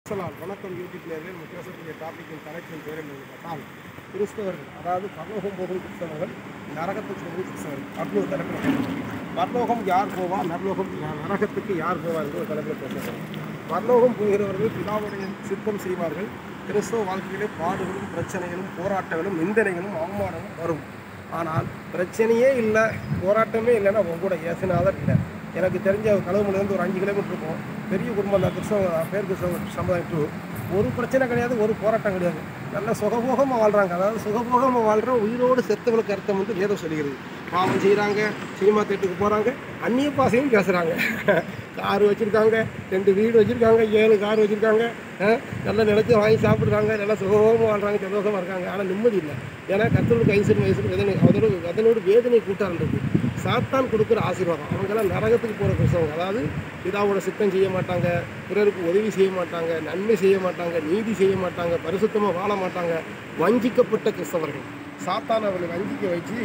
வணக்கம் யூடியூப் நேயர்களே. நம்ம பேசக்கூடிய டாபிக்கின் தலைப்பின் பேர் என்னன்னு கேட்டால் கிறிஸ்தவர்கள், அதாவது பரலோகம் போகும் கிறிஸ்தவர்கள், நரகத்துக்கு போகும் கிறிஸ்தவர்கள் அப்படி ஒரு தலைப்பில் பரலோகம் யார் போவா, நரகத்துக்கு யார் போவா என்று ஒரு தலைப்பில் பேசுகிறோம். பரலோகம் போகிறவர்கள் பிதாவுடைய சித்தம் செய்வார்கள். கிறிஸ்தவ வாழ்க்கையிலே பாடுகளும் பிரச்சனைகளும் போராட்டங்களும் நிந்தனைகளும் அவமானமும் வரும். ஆனால் பிரச்சனையே இல்லை, போராட்டமே இல்லைன்னா உங்க கூட ஏசுனாதான் இல்லை. எனக்கு தெரிஞ்ச கழுவுமலேருந்து ஒரு 5 கிலோமீட்டர் இருக்கும். பெரிய குடும்பம் தான், கிறிஸ்தவ சமுதாயத்து. ஒரு பிரச்சனை கிடையாது, ஒரு போராட்டம் கிடையாது. நல்ல சுகபோகமாக வாழ்கிறாங்க. அதாவது சுகபோகமாக வாழ்கிற உயிரோடு செத்தவங்களுக்கு அர்த்தம் வந்து வேதம் சொல்லுகிறது. பாவம் செய்கிறாங்க, சினிமா தேட்டருக்கு போகிறாங்க, அந்நிய பாசையும் பேசுகிறாங்க, கார் வச்சுருக்காங்க, 2 வீடு வச்சுருக்காங்க, 7 கார் வச்சுருக்காங்க, நல்லா நிலச்சி வாங்கி சாப்பிட்றாங்க, நல்லா சுகபோகமாக வாழ்கிறாங்க, சந்தோஷமாக இருக்காங்க. ஆனால் நிம்மதி இல்லை. ஏன்னா கர்த்தருக்கு ஐஸ்வர்யம் வயசு வேதனை, அதனோடு வேதனை கூட்டாக இருந்தது. சாத்தான் கொடுக்குற ஆசீர்வாதம். அவங்கெல்லாம் நரகத்துக்கு போகிற கிறிஸ்தவங்க. அதாவது பிதாவோட சித்தம் செய்ய மாட்டாங்க, பிறருக்கு உதவி செய்ய மாட்டாங்க, நன்மை செய்ய மாட்டாங்க, நீதி செய்ய மாட்டாங்க, பரிசுத்தமாக வாழ மாட்டாங்க. வஞ்சிக்கப்பட்ட கிறிஸ்தவர்கள். சாத்தான் அவர்களை வஞ்சிக்க வச்சு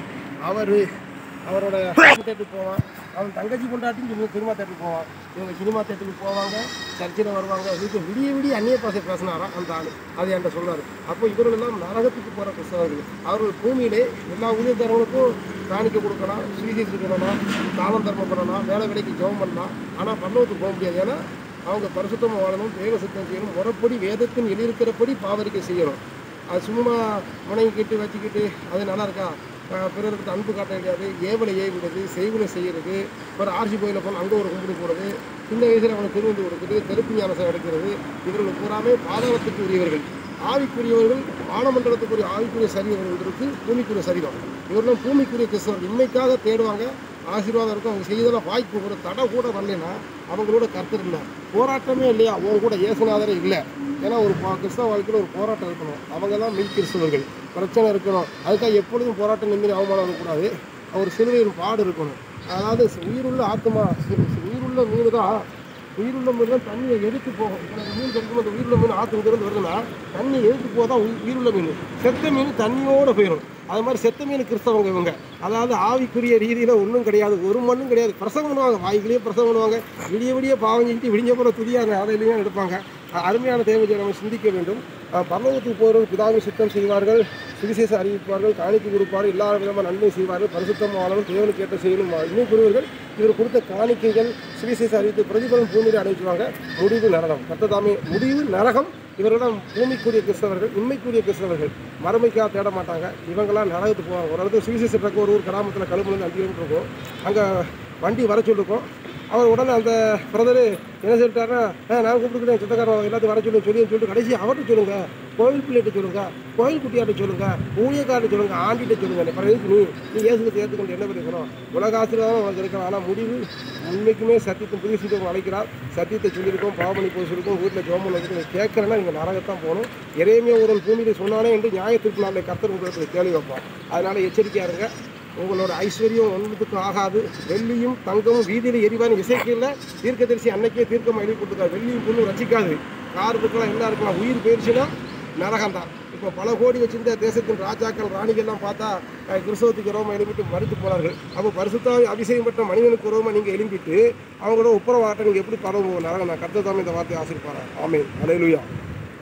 அவரோட தேட்டருக்கு போவான், அவன் தங்கச்சி கொண்டாட்டின்னு சினிமா தேட்டருக்கு போவான். இவங்க சினிமா தேட்டருக்கு போவாங்க, சர்ச்சில் வருவாங்க, விடிய அந்நிய பாசை பேசினாராம் அந்த ஆள். அதை என்கிட்ட சொல்கிறார். அப்போ இவர்களெல்லாம் நரகத்துக்கு போகிற கிறிஸ்தவர்கள். அவர்கள் பூமியிலே எல்லா ஊழியக்காரங்களுக்கும் காணிக்க கொடுக்கலாம், சுவிசேஷம் பண்ணலாம், தானம் தர்மம் பண்ணலாம், வேலை வேலைக்கு ஜெபம் பண்ணலாம். ஆனால் பரலோகத்துக்கு போக முடியாது. ஏன்னா அவங்க பரிசுத்தமாக வாழணும், தேவ சுத்தம் செய்யணும், முறைப்படி வேதத்தின் எழுதியிருக்கிறபடி பாவரிக்கை செய்யணும். அது சும்மா முனைக்கிட்டு வச்சுக்கிட்டு அது நல்லா இருக்கா, பிறருக்கு அன்பு காட்ட கிடையாது, ஏவலை ஏவிடுறது, செய்வனை செய்கிறது, ஒரு ஆர்சி கோயிலில் போனால் அங்கே ஒரு கும்பிடு போடுறது, சின்ன வயசில் அவனுக்கு திருவந்து கொடுக்குறது, தெருப்பு ஞானசம் எடுக்கிறது. இவர்கள் பூராமே பாதாளத்துக்கு உரியவர்கள். ஆவிக்குரியவர்கள் வானமண்டலத்துக்குரிய ஆவிக்குரிய சரீரங்களுக்கு பூமிக்குரிய சரீரம். இவரெல்லாம் பூமிக்குரிய கிறிஸ்தவர்கள். இன்மைக்காக தேடுவாங்க, ஆசீர்வாதம் இருக்கும். அவங்க செய்தெல்லாம் வாய்ப்பு ஒரு தடை கூட வரலைன்னா அவங்களோட கர்த்தர் இல்லை. போராட்டமே இல்லையா, அவங்க கூட இயேசுநாதரே இல்லை. ஏன்னா ஒரு கிறிஸ்தவ வாழ்க்கையில் ஒரு போராட்டம் இருக்கணும். அவங்க தான் மெய் கிறிஸ்தவர்கள். பிரச்சனை இருக்கணும், அதுக்காக எப்பொழுதும் போராட்டம் நிம்மதி அவமானம் இருக்கக்கூடாது. ஒரு சிலுவையின் பாடு இருக்கணும். அதாவது உயிருள்ள ஆத்மா, உயிருள்ள மீன் தான், உயிருள்ள மீன் தான் தண்ணியை எடுத்து போகும். மீன் கிடைக்கும், அந்த உயிருள்ள மீன் ஆற்றுங்கிறது வருதுன்னா தண்ணி எடுத்து போதான் உயிருள்ள மீன். செத்த மீன் தண்ணியோடு போயிடும். அது மாதிரி செத்த மீன் கிறிஸ்தவங்க இவங்க. அதாவது ஆவிக்குரிய ரீதியில் ஒன்றும் கிடையாது, ஒரு மண்ணும் கிடையாது. பிரசவம் பண்ணுவாங்க, வாய்க்குள்ளேயே பிரசவம் பண்ணுவாங்க, விடிய பாவம் செஞ்சுட்டு விடிஞ்ச போகிற துதியாக அதையிலையும் எடுப்பாங்க. அருமையான தேவையை நம்ம சிந்திக்க வேண்டும். பரலோகத்துக்கு போகிறவர்கள் பிதாவின் சித்தம் செய்வார்கள், சுவிசேஷம் அறிவிப்பார்கள், காணிக்கை கொடுப்பார்கள், எல்லா விதமாக நன்மை செய்வார்கள், பரிசுத்தமாக வாழணும், தேவனுக்கு ஏற்ற செய்யணும். இன்னும் கூறுவர்கள் இவர் கொடுத்த காணிக்கைகள் சுவிசேஷம் அறிவித்து பிரதிபலன் பூமியில் அடைச்சுவாங்க. முடிவு நரகம். கர்த்ததாமே முடிவு நரகம். இவர்களெல்லாம் பூமிக்குரிய கிறிஸ்தவர்கள், உண்மைக்குரிய கிறிஸ்தவர்கள். மறுமைக்காக தேட மாட்டாங்க. இவங்கெல்லாம் நரகத்துக்கு போவாங்க. ஒரு இடத்துல சுவிசேஷம் ட்ரக் ஒரு ஊர் கிராமத்தில் கழுப்புலேருந்து 5 கிலோமீட்டர் இருக்கும். அங்கே வண்டி வர சொல்லிருக்கோம். அவர் உடனே அந்த பிரதரு என்ன சொல்லிட்டாருன்னா, நான் கூப்பிட்டுக்கிட்டேன் சொந்தக்காரன் எல்லாத்தையும் வர சொல்லிட்டு கடைசி அவர்கிட்ட சொல்லுங்கள், கோயில் பிள்ளைகிட்ட சொல்லுங்கள், கோயில் குட்டியாட்ட சொல்லுங்கள், ஊழியக்கார்ட்ட சொல்லுங்கள், ஆண்டிகிட்ட சொல்லுங்கள். பிறகு நீ இயேசுக்கு ஏற்றுக்கொண்டு என்ன பண்ணிக்கணும், உலக ஆசீர்வாதம் அவங்களுக்கு இருக்கலாம். ஆனால் முடிவு உண்மைக்குமே சத்தியத்தை புதிய சீக்கிரம் அழைக்கிறார். சத்தியத்தை சொல்லியிருக்கோம், பாவமணி போய் சொல்லியிருக்கோம், வீட்டில் ஜோமன் வந்துட்டு நீங்கள் கேட்குறேன்னா நீங்கள் நரகத்தான் போகணும். இறைமையை ஒரு பூமியில் சொன்னானே என்று நியாயத்திற்கு நாளை கர்த்தர் உங்களுக்கு கேள்வி வைப்போம். அதனால் எச்சரிக்கையாக இருங்க. உங்களோட ஐஸ்வர்யம் ஒன்றுத்துக்கும் ஆகாது. வெள்ளியும் தங்கமும் வீதியில் எரிவான்னு இசைக்கில் தீர்க்கதரிசி அன்னைக்கே தீர்க்கமாக எழுதி கொடுத்துருக்காரு. வெள்ளியும் பொண்ணும் ரசிக்காது, கார் இருக்கலாம், எல்லாம் இருக்கலாம். உயிர் போயிடுச்சுன்னா நரகம் தான். இப்போ பல கோடி வச்சிருந்த தேசத்தின் ராஜாக்கள் ராணிகள்லாம் பார்த்தா கிறிஸ்தவத்துக்கு உறவமாக எழுப்பிட்டு மறுத்து போனார்கள். அப்போ பரிசுத்தாவி அபிஷேகம் பெற்ற மனிதனுக்கு உறவமாக நீங்கள் எழுப்பிட்டு அவங்களோட ஒப்புரவாட்ட நீங்கள் எப்படி பரவும் நரகம். நான் கர்த்தர் தாமே இந்த வார்த்தையை ஆசீர்வாதம். ஆமென். அல்லேலூயா.